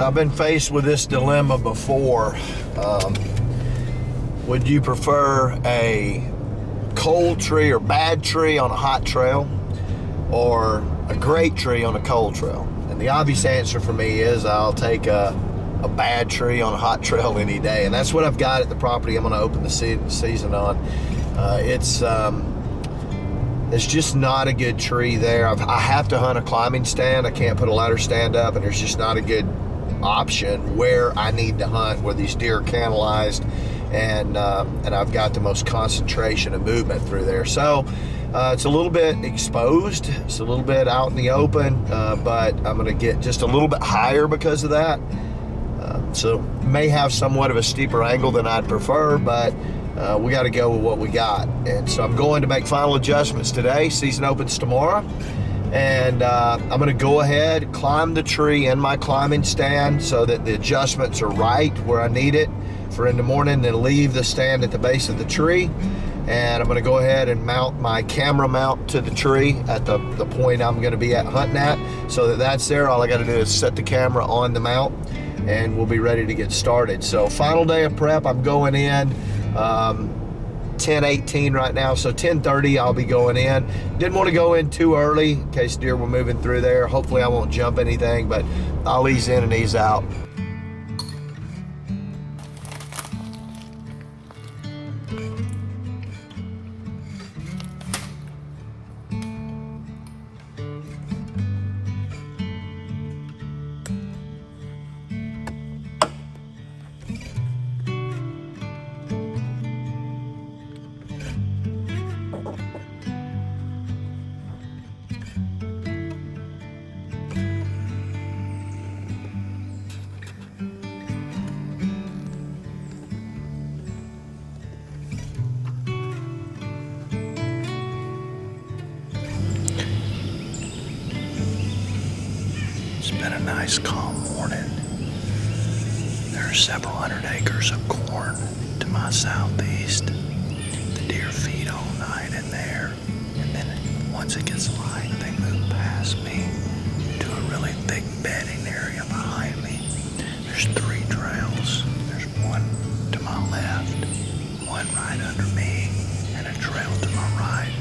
So I've been faced with this dilemma before. Would you prefer a cold tree or bad tree on a hot trail, or a great tree on a cold trail? And the obvious answer for me is I'll take a bad tree on a hot trail any day, and that's what I've got at the property I'm going to open the season on. It's just not a good tree there. I have to hunt a climbing stand. I can't put a ladder stand up, and there's just not a good option where I need to hunt, where these deer are canalized, and I've got the most concentration of movement through there. So it's a little bit exposed. It's a little bit out in the open, but I'm going to get just a little bit higher because of that. So may have somewhat of a steeper angle than I'd prefer, but we got to go with what we got. And so I'm going to make final adjustments today. Season opens tomorrow. And I'm going to go ahead, climb the tree in my climbing stand so that the adjustments are right where I need it for in the morning, then leave the stand at the base of the tree. And I'm going to go ahead and mount my camera mount to the tree at the point I'm going to be hunting at, so that that's there. All I got to do is set the camera on the mount, and we'll be ready to get started. So final day of prep, I'm going in 10:18 right now, so 10:30 I'll be going in. Didn't want to go in too early in case deer were moving through there. Hopefully I won't jump anything, but I'll ease in and ease out. It's been a nice calm morning. There are several hundred acres of corn to my southeast. The deer feed all night in there, and then once it gets light, they move past me to a really thick bedding area behind me. There's 3 trails. There's one to my left, one right under me, and a trail to my right.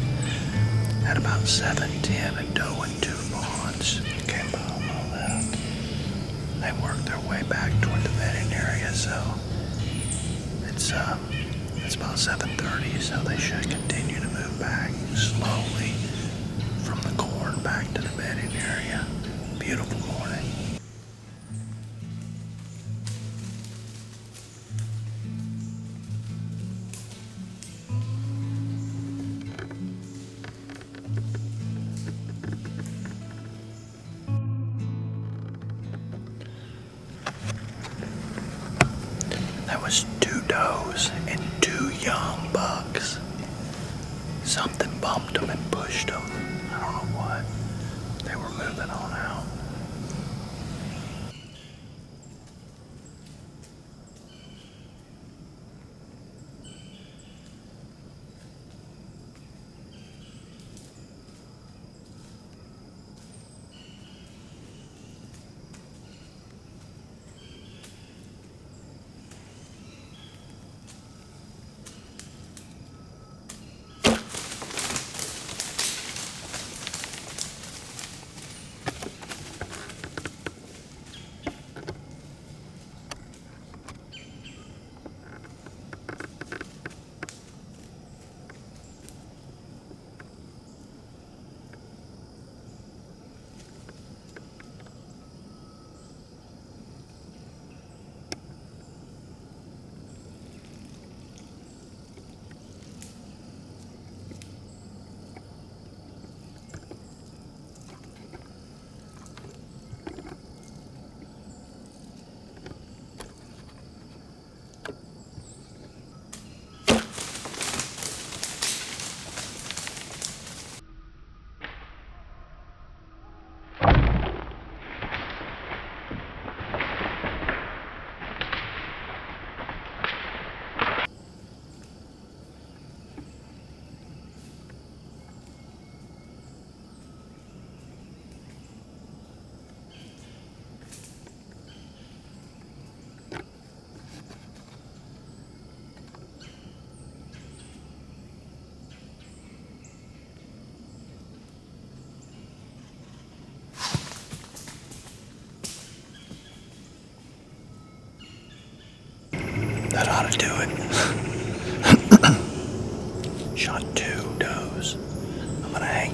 At about 7:10, a doe and 2 fawns came by on my left. They worked their way back toward the bedding area, so it's about 7:30, so they should continue to move back slowly from the corn back to the bedding area. Beautiful morning. There was 2 does and 2 young bucks. Something bumped them and pushed them. I don't know what. They were moving on out.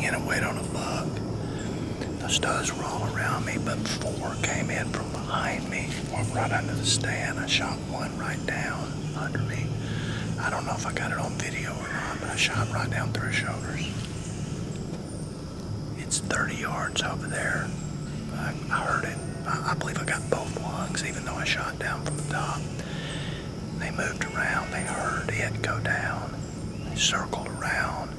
in and wait on a buck. Those does were all around me, but 4 came in from behind me, walked right under the stand. I shot one right down under me. I don't know if I got it on video or not, but I shot right down through his shoulders. It's 30 yards over there. I heard it. I believe I got both lungs, even though I shot down from the top. They moved around. They heard it go down. They circled around.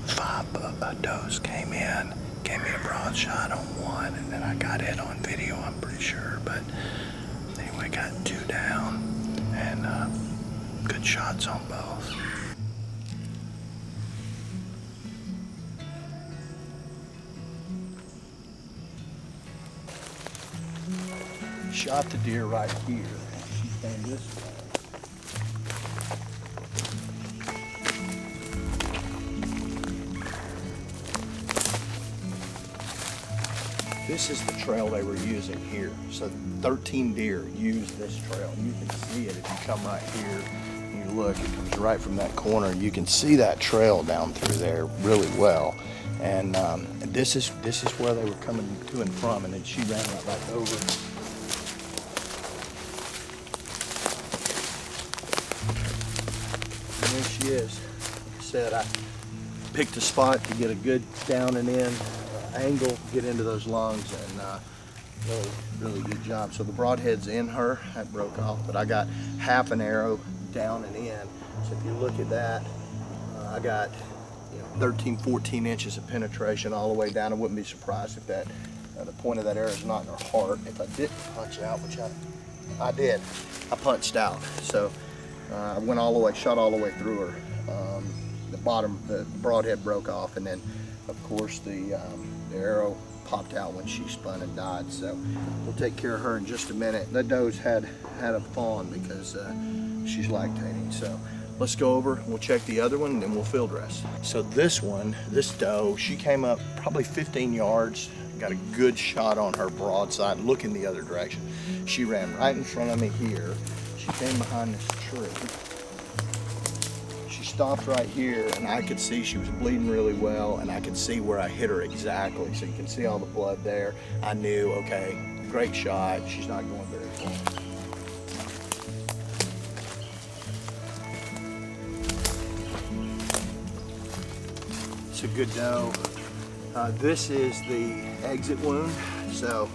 5 does came in, gave me a broad shot on one, and then I got it on video, I'm pretty sure. But anyway, got 2 down, and good shots on both. Shot the deer right here. She came this way. This is the trail they were using here. So 13 deer used this trail. You can see it if you come right here and you look. It comes right from that corner. You can see that trail down through there really well. And this is where they were coming to and from. And then she ran right back over. And there she is. Like I said, I picked a spot to get a good down and in angle, get into those lungs, and really good job. So the broadhead's in her, that broke off, but I got half an arrow down and in. So if you look at that, I got 13, 14 inches of penetration all the way down. I wouldn't be surprised if that the point of that arrow is not in her heart. If I didn't punch out, which I did, I punched out. So I went all the way, shot all the way through her. The broadhead broke off, and then of course the arrow popped out when she spun and died. So we'll take care of her in just a minute. That doe's had a fawn because she's lactating. So let's go over, we'll check the other one, and then we'll field rest. So this one, this doe, she came up probably 15 yards, got a good shot on her broadside, looking the other direction. She ran right in front of me here. She came behind this tree. She stopped right here, and I could see she was bleeding really well, and I could see where I hit her exactly. So you can see all the blood there. I knew, okay, great shot. She's not going very far. It's a good doe. This is the exit wound. So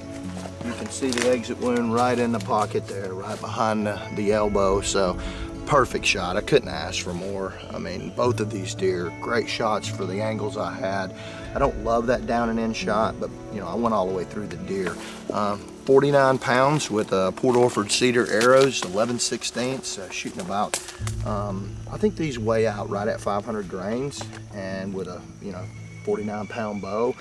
you can see the exit wound right in the pocket there, right behind the elbow. So perfect shot. I couldn't ask for more. I mean, both of these deer, great shots for the angles I had. I don't love that down and in shot, but I went all the way through the deer. 49 pounds with Port Orford cedar arrows, 11/16, shooting about, I think these weigh out right at 500 grains, and with a 49-pound bow,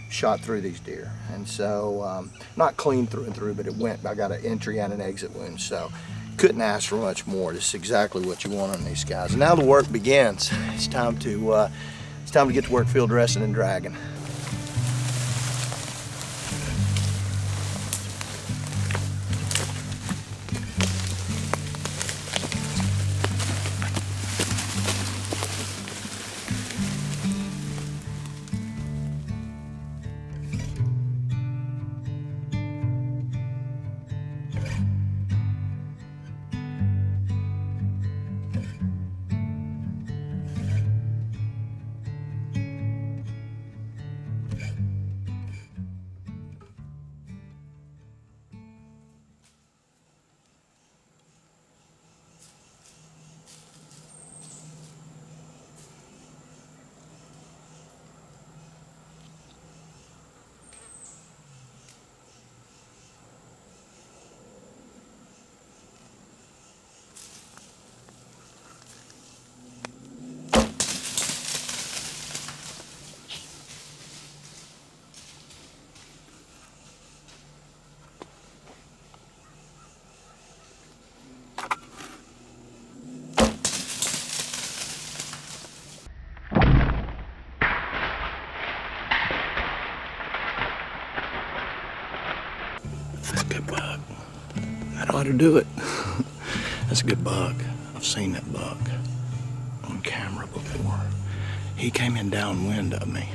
shot through these deer. And so, not clean through and through, but it went. I got an entry and an exit wound, so couldn't ask for much more. This is exactly what you want on these guys. And now the work begins. It's time to get to work field resting and dragging. That's a good buck. That ought to do it. That's a good buck. I've seen that buck on camera before. He came in downwind of me.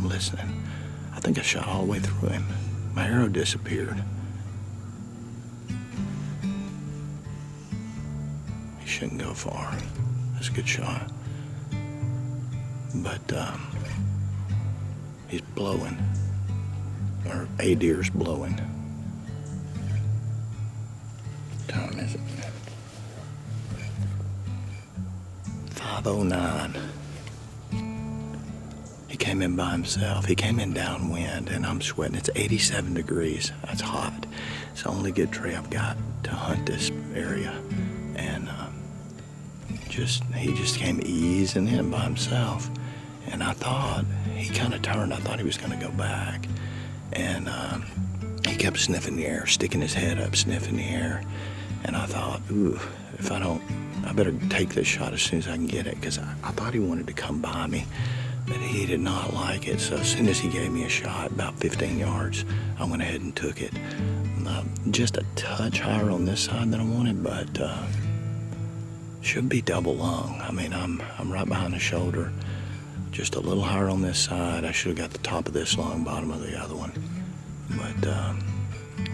I'm listening. I think I shot all the way through him. My arrow disappeared. He shouldn't go far. That's a good shot. But he's blowing. Or a deer's blowing. What time is it? 5:09. He came in by himself. He came in downwind, and I'm sweating. It's 87 degrees. That's hot. It's the only good tree I've got to hunt this area. And he just came easing in by himself. And I thought, he kind of turned. I thought he was going to go back. And he kept sniffing the air, sticking his head up, sniffing the air. And I thought, ooh, if I don't, I better take this shot as soon as I can get it, because I thought he wanted to come by me, but he did not like it. So as soon as he gave me a shot, about 15 yards, I went ahead and took it. Just a touch higher on this side than I wanted, but should be double lung. I mean, I'm right behind the shoulder, just a little higher on this side. I should have got the top of this lung, bottom of the other one, but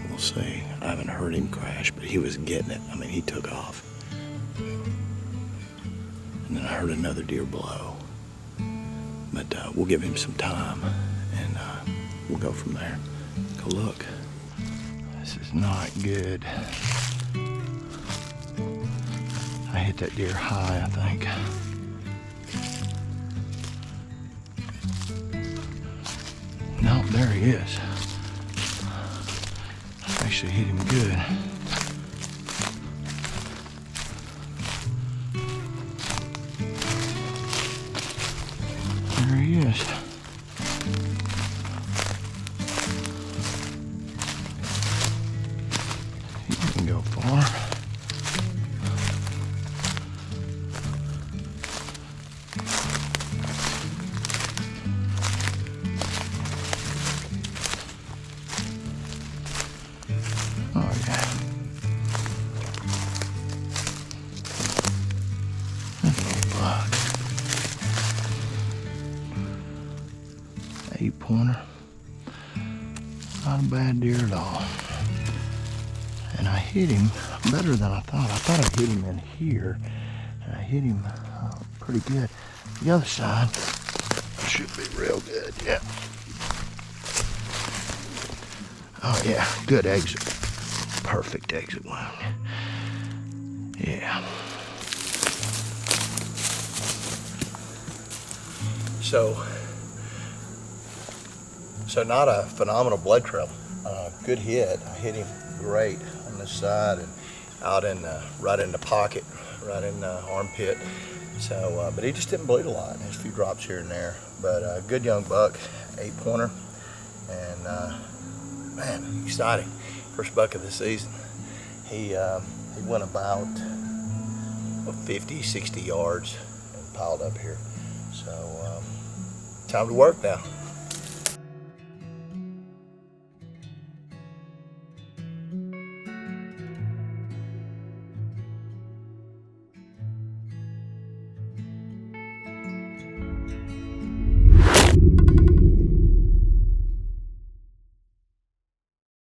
we'll see. I haven't heard him crash, but he was getting it. I mean, he took off. And then I heard another deer blow. But we'll give him some time, and we'll go from there. Go look. This is not good. I hit that deer high, I think. No, there he is. Actually hit him good. There he is. He didn't go far. Oh yeah. That little buck. 8-pointer. Not a bad deer at all. And I hit him better than I thought. I thought I hit him in here, and I hit him pretty good. The other side should be real good, yeah. Oh yeah, good exit. Perfect exit wound. Yeah. So not a phenomenal blood trail. Good hit. I hit him great on this side and out in right in the pocket, right in the armpit. So, but he just didn't bleed a lot. There's a few drops here and there. But good young buck, 8-pointer, and man, exciting. First buck of the season. He went about 50, 60 yards and piled up here. So time to work now.